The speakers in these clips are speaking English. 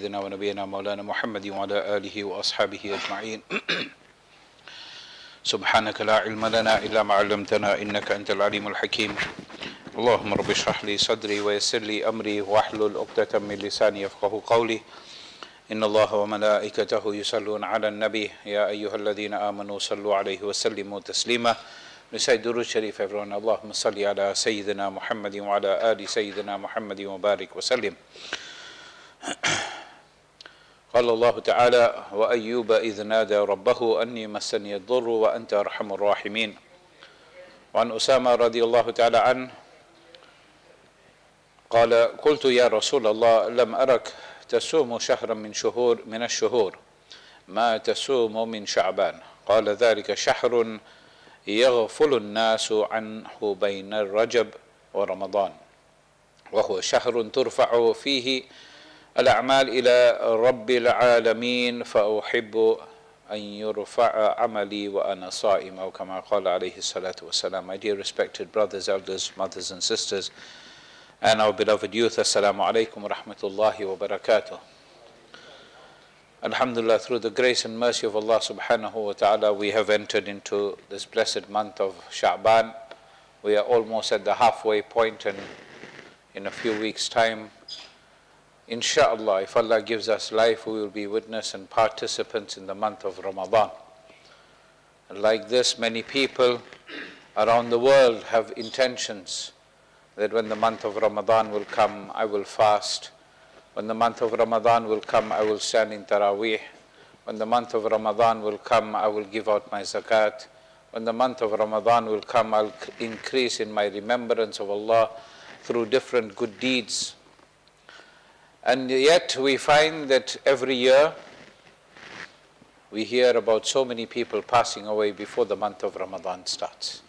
سيدنا ونبينا مولانا محمد وعلى آله وأصحابه أجمعين سبحانك لا علم لنا إلا ما علمتنا إنك أنت العليم الحكيم اللهم رب اشرح لي صدري ويسر لي أمري واحلل عقدة من لساني يفقه قولي إن الله وملائكته يصلون على النبي يا أيها الذين آمنوا صلوا عليه وسلموا تسليما. Recite Durud Sharif, everyone. Allahumma salli ala Sayyidina Muhammadin wa ala ali Sayyidina Muhammadin wa barik wa sallim. قال الله تعالى وأيوب إذ نادى ربه أني مسني الضر وأنت أرحم الراحمين. وعن أسامة رضي الله تعالى عنه قال قلت يا رسول الله لم أرك تصوم شهرا من الشهور ما تصوم من شعبان. قال ذلك شهر يغفل الناس عنه بين الرجب ورمضان وهو شهر ترفع فيه الأعمال إلى رب العالمين فأحب أن يرفع عملي وأنا صائم أو كما قال عليه الصلاة والسلام. My dear respected brothers, elders, mothers and sisters and our beloved youth, As-Salaam alaikum wa rahmatullahi wa barakatuh. Alhamdulillah, through the grace and mercy of Allah subhanahu wa ta'ala, we have entered into this blessed month of Sha'ban. We are almost at the halfway point, and in a few weeks' time, inshallah, if Allah gives us life, we will be witness and participants in the month of Ramadan. And like this, many people around the world have intentions that when the month of Ramadan will come, I will fast. When the month of Ramadan will come, I will stand in Taraweeh. When the month of Ramadan will come, I will give out my zakat. When the month of Ramadan will come, I'll increase in my remembrance of Allah through different good deeds. And yet we find that every year we hear about so many people passing away before the month of Ramadan starts.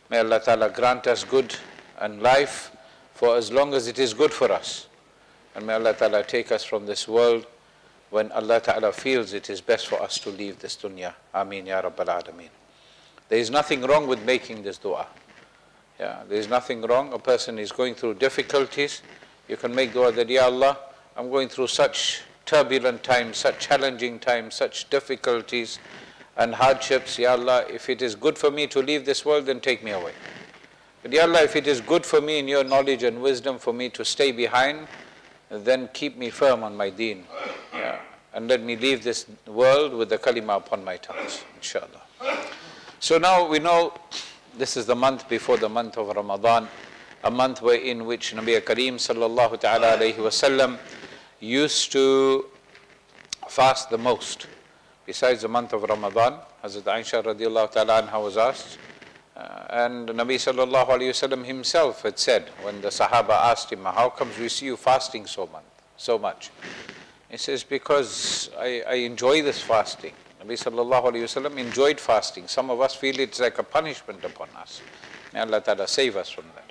May Allah Ta'ala grant us good and life for as long as it is good for us. And may Allah Ta'ala take us from this world when Allah Ta'ala feels it is best for us to leave this dunya. Ameen Ya Rabbal Alameen. There is nothing wrong with making this dua. There is nothing wrong. A person is going through difficulties. You can make dua that, Ya Allah, I'm going through such turbulent times, such challenging times, such difficulties and hardships. Ya Allah, if it is good for me to leave this world, then take me away. But Ya Allah, if it is good for me in your knowledge and wisdom for me to stay behind, then keep me firm on my deen. And let me leave this world with the kalima upon my tongues, inshallah. So now we know this is the month before the month of Ramadan, a month in which Nabi Kareem sallallahu ta'ala alayhi wa sallam used to fast the most. Besides the month of Ramadan, Hazrat Aisha radiallahu ta'ala anha was asked, and Nabi sallallahu alayhi wa sallam himself had said, when the Sahaba asked him, how comes we see you fasting so much? He says, because I enjoy this fasting. Nabi sallallahu alayhi wa sallam enjoyed fasting. Some of us feel it's like a punishment upon us. May Allah ta'ala save us from that.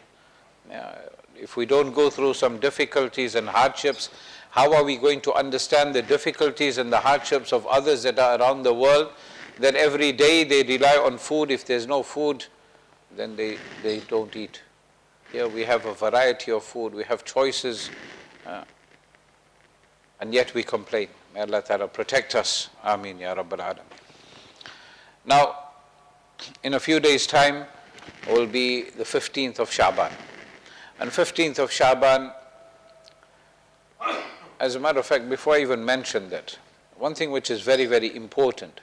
If we don't go through some difficulties and hardships, how are we going to understand the difficulties and the hardships of others that are around the world, that every day they rely on food? If there's no food, then they don't eat. Here we have a variety of food, we have choices, and yet we complain. May Allah Ta'ala protect us. Ameen Ya Rabbal Alameen. Now, in a few days' time will be the 15th of Sha'ban. And 15th of Sha'ban, as a matter of fact, before I even mention that, one thing which is very, very important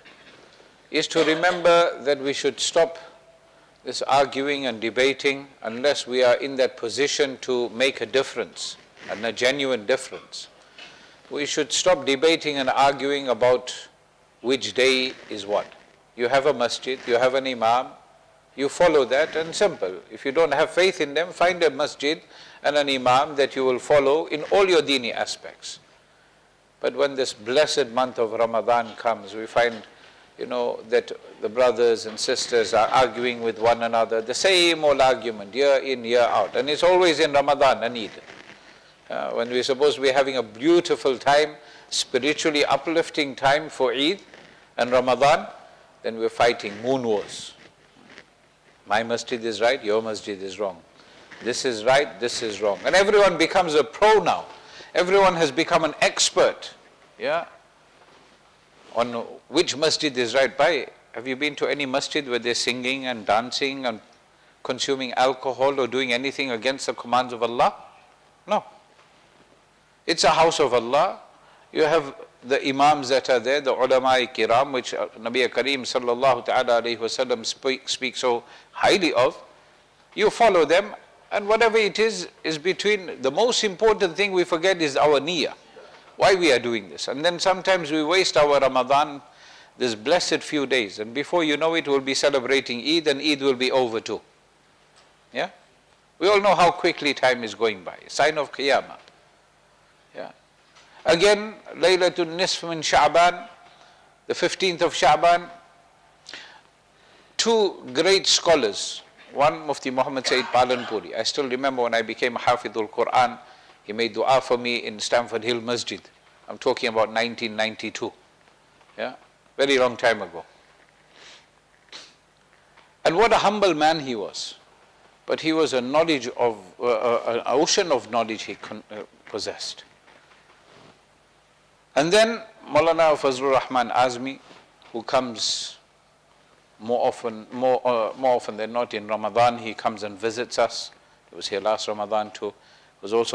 is to remember that we should stop this arguing and debating unless we are in that position to make a difference, and a genuine difference. We should stop debating and arguing about which day is what. You have a masjid, you have an imam, you follow that, and simple. If you don't have faith in them, find a masjid and an imam that you will follow in all your dini aspects. But when this blessed month of Ramadan comes, we find that the brothers and sisters are arguing with one another, the same old argument, year in, year out. And it's always in Ramadan and Eid. When we're supposed to be having a beautiful time, spiritually uplifting time for Eid and Ramadan, then we're fighting moon wars. My masjid is right, your masjid is wrong. This is right, this is wrong. And everyone becomes a pro now. Everyone has become an expert, yeah, on which masjid is right by. Have you been to any masjid where they're singing and dancing and consuming alcohol or doing anything against the commands of Allah? No. It's a house of Allah. You have the imams that are there, the ulama kiram, which Nabi Kareem sallallahu ta'ala alayhi wa sallam speaks so highly of. You follow them, and whatever it is between. The most important thing we forget is our niyyah, why we are doing this. And then sometimes we waste our Ramadan, this blessed few days, and before you know it, we'll be celebrating Eid, and Eid will be over too. Yeah? We all know how quickly time is going by. Sign of Qiyamah. Yeah. Again, Laylatul Nisf min Sha'ban, the 15th of Sha'ban, two great scholars, one Mufti Muhammad Sayyid Palanpuri. I still remember when I became Hafidhul Quran, he made dua for me in Stamford Hill Masjid. I'm talking about 1992. Yeah, very long time ago. And what a humble man he was. But he was an ocean of knowledge he possessed. And then Moulana Fazlur Rahman Azmi, who comes more often than not in Ramadan, he comes and visits us. He was here last Ramadan too. Was also